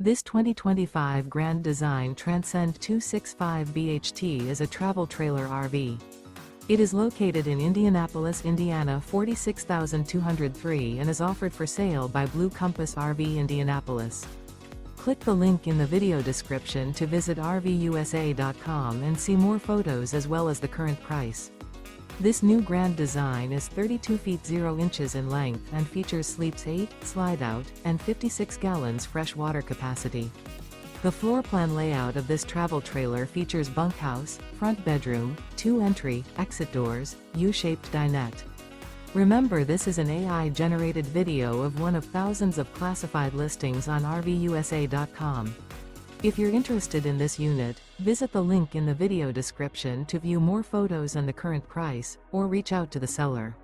This 2025 Grand Design Transcend 265 BHT is a travel trailer RV. It is located in Indianapolis, Indiana 46203 and is offered for sale by Blue Compass RV Indianapolis. Click the link in the video description to visit RVUSA.com and see more photos as well as the current price. This new Grand Design is 32 feet 0 inches in length and features sleeps 8, slide-out, and 56 gallons fresh water capacity. The floor plan layout of this travel trailer features bunkhouse, front bedroom, 2 entry, exit doors, U-shaped dinette. Remember, this is an AI-generated video of one of thousands of classified listings on RVUSA.com. If you're interested in this unit, visit the link in the video description to view more photos and the current price, or reach out to the seller.